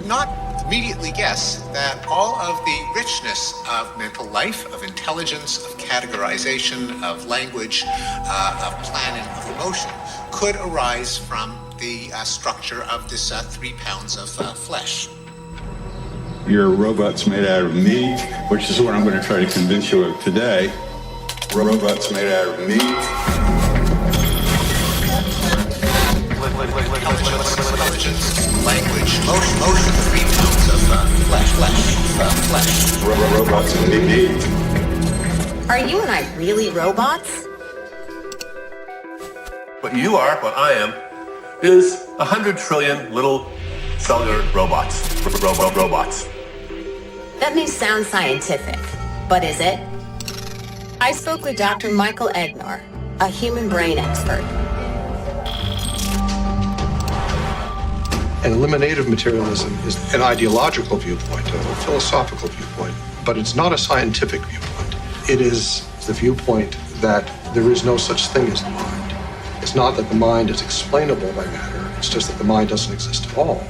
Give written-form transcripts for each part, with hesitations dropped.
not immediately guess that all of the richness of mental life, of intelligence, of categorization, of language, of planning, of emotion, could arise from the structure of this 3 pounds of flesh. Your robot's made out of meat, which is what I'm going to try to convince you of today. Robots made out of meat. Intelligence, language, motion, 3 pounds of flesh. Robots made meat. Are you and I really robots? What you are, what I am, is 100 trillion little cellular robots. Robots. That may sound scientific, but is it? I spoke with Dr. Michael Egnor, a human brain expert. An eliminative materialism is an ideological viewpoint, a philosophical viewpoint, but it's not a scientific viewpoint. It is the viewpoint that there is no such thing as the mind. It's not that the mind is explainable by matter, it's just that the mind doesn't exist at all.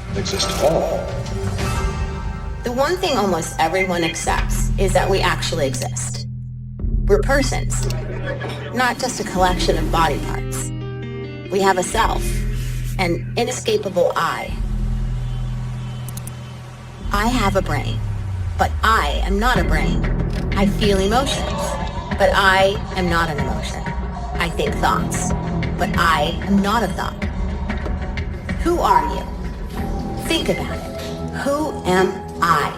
The one thing almost everyone accepts is that we actually exist. We're persons, not just a collection of body parts. We have a self, an inescapable I. I have a brain, but I am not a brain. I feel emotions, but I am not an emotion. I think thoughts, but I am not a thought. Who are you? Think about it. Who am I?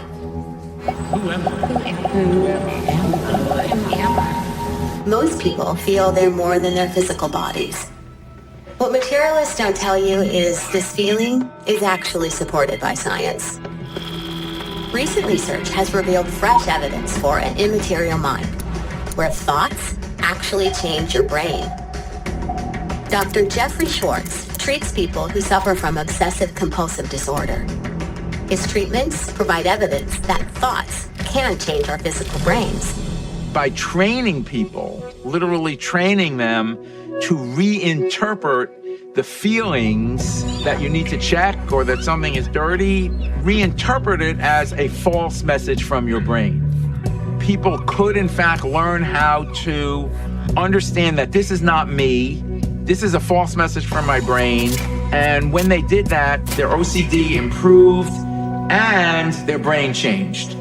Most people feel they're more than their physical bodies. What materialists don't tell you is this feeling is actually supported by science. Recent research has revealed fresh evidence for an immaterial mind, where thoughts actually change your brain. Dr. Jeffrey Schwartz treats people who suffer from obsessive-compulsive disorder. His treatments provide evidence that thoughts can change our physical brains. By training people, literally training them to reinterpret the feelings that you need to check or that something is dirty, reinterpret it as a false message from your brain. People could, in fact, learn how to understand that this is not me, this is a false message from my brain, and when they did that, their OCD improved and their brain changed.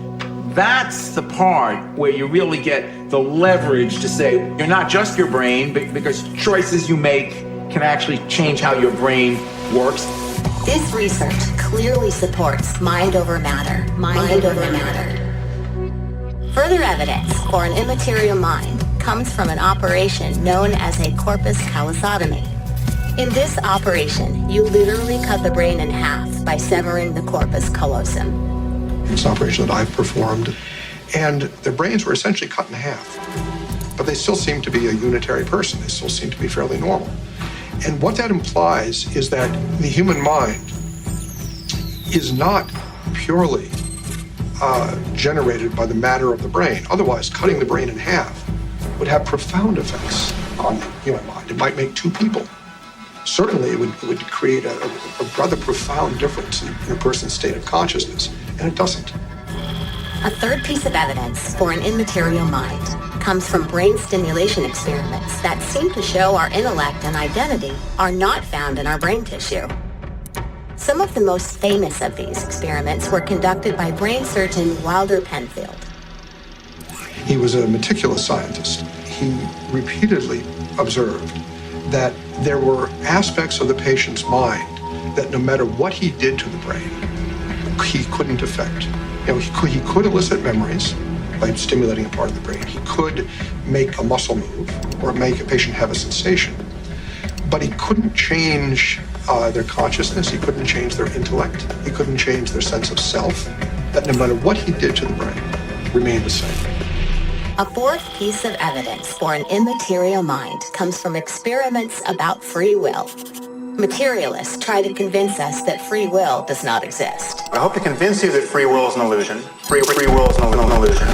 That's the part where you really get the leverage to say you're not just your brain, because choices you make can actually change how your brain works. This research clearly supports mind over matter. Mind over matter. Further evidence for an immaterial mind comes from an operation known as a corpus callosotomy. In this operation, you literally cut the brain in half by severing the corpus callosum. It's an operation that I've performed, and their brains were essentially cut in half. But they still seem to be a unitary person. They still seem to be fairly normal. And what that implies is that the human mind is not purely generated by the matter of the brain. Otherwise, cutting the brain in half would have profound effects on the human mind. It might make two people. Certainly, it would create a rather profound difference in a person's state of consciousness, and it doesn't. A third piece of evidence for an immaterial mind comes from brain stimulation experiments that seem to show our intellect and identity are not found in our brain tissue. Some of the most famous of these experiments were conducted by brain surgeon Wilder Penfield. He was a meticulous scientist. He repeatedly observed that there were aspects of the patient's mind that no matter what he did to the brain, he couldn't affect. He could elicit memories by stimulating a part of the brain. He could make a muscle move or make a patient have a sensation, but he couldn't change their consciousness. He couldn't change their intellect. He couldn't change their sense of self. That no matter what he did to the brain, remained the same. A fourth piece of evidence for an immaterial mind comes from experiments about free will. Materialists try to convince us that free will does not exist. I hope to convince you that free will is an illusion. Free will is an illusion.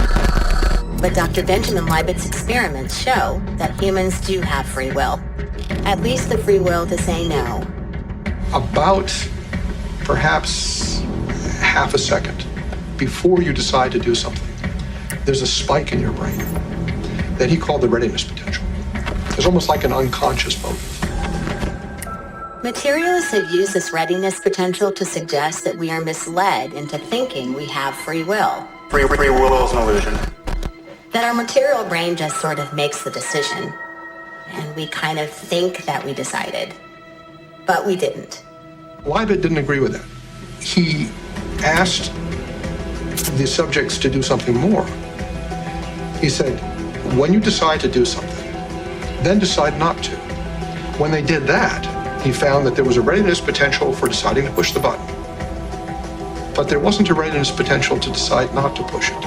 But Dr. Benjamin Leibotz's experiments show that humans do have free will. At least the free will to say no. About perhaps half a second before you decide to do something, there's a spike in your brain that he called the readiness potential. It's almost like an unconscious motive. Materialists have used this readiness potential to suggest that we are misled into thinking we have free will. Free will is an illusion. That our material brain just sort of makes the decision, and we kind of think that we decided, but we didn't. Leibniz didn't agree with that. He asked the subjects to do something more. He said, when you decide to do something, then decide not to. When they did that, he found that there was a readiness potential for deciding to push the button, but there wasn't a readiness potential to decide not to push it.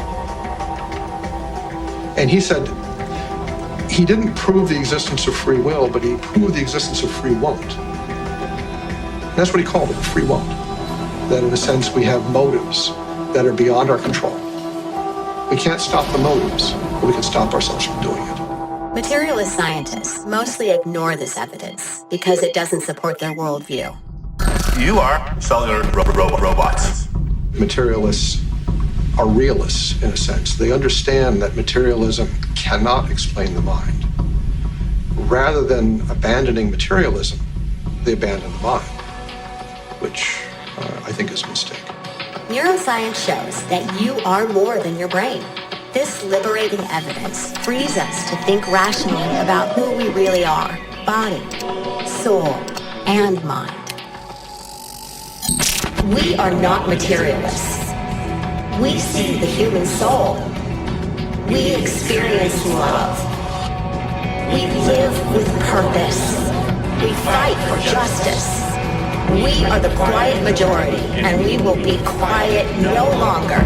And he said he didn't prove the existence of free will, but he proved the existence of free won't. And that's what he called it, free won't. That in a sense we have motives that are beyond our control. We can't stop the motives, but we can stop ourselves from doing it. Materialist scientists mostly ignore this evidence because it doesn't support their worldview. You are cellular robots. Materialists are realists in a sense. They understand that materialism cannot explain the mind. Rather than abandoning materialism, they abandon the mind, which I think is a mistake. Neuroscience shows that you are more than your brain. This liberating evidence frees us to think rationally about who we really are: body, soul, and mind. We are not materialists. We see the human soul. We experience love. We live with purpose. We fight for justice. We are the quiet majority, and we will be quiet no longer.